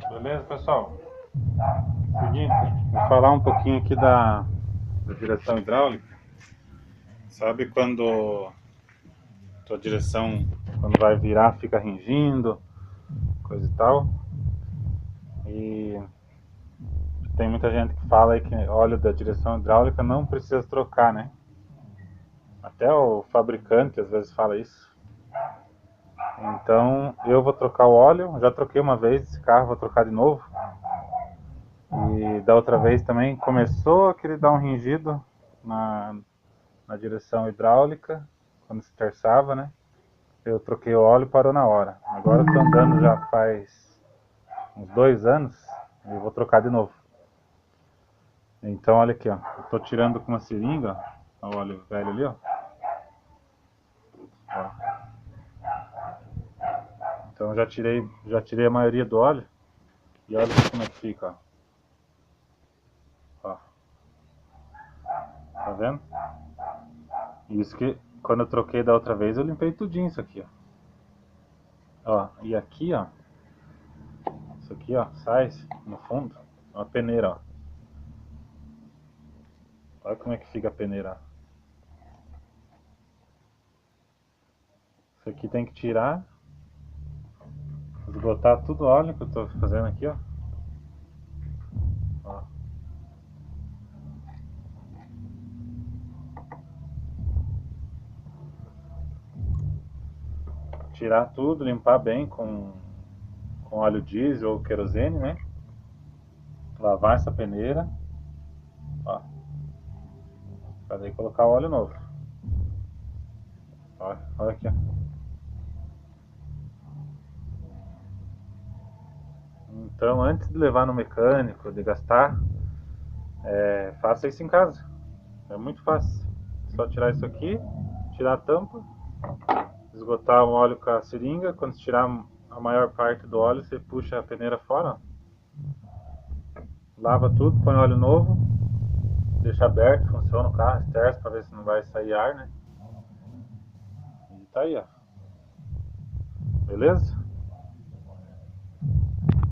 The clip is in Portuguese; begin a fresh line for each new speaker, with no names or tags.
Beleza, pessoal? Seguinte, vou falar um pouquinho aqui da direção hidráulica. Sabe quando tua direção, quando vai virar, fica ringindo, coisa e tal? E tem muita gente que fala aí que óleo da direção hidráulica não precisa trocar, né? Até o fabricante às vezes fala isso. Então eu vou trocar o óleo, já troquei uma vez esse carro, vou trocar de novo. E da outra vez também começou a querer dar um ringido na direção hidráulica, quando se terçava, né? Eu troquei o óleo e parou na hora. Agora eu tô andando já faz uns 2 anos e vou trocar de novo. Então olha aqui, ó. Eu tô tirando com uma seringa, ó, o óleo velho ali, ó. Ó. Então já tirei a maioria do óleo. E olha como é que fica, ó. Ó. Tá vendo? Isso que quando eu troquei da outra vez eu limpei tudinho isso aqui, ó. Ó, e aqui, ó. Isso aqui, ó, sai no fundo, uma peneira, ó. Olha como é que fica a peneira. Isso aqui tem que tirar, esgotar tudo o óleo que eu tô fazendo aqui, ó. Ó. Tirar tudo, limpar bem com óleo diesel ou querosene, né? Lavar essa peneira, ó. Pra daí colocar o óleo novo. Ó, olha aqui, ó. Então, antes de levar no mecânico, de gastar, faça isso em casa. É muito fácil. É só tirar isso aqui, tirar a tampa, esgotar o óleo com a seringa. Quando tirar a maior parte do óleo, você puxa a peneira fora, ó. Lava tudo, põe óleo novo, deixa aberto, funciona o carro, esterça para ver se não vai sair ar, né? E tá aí, ó. Beleza?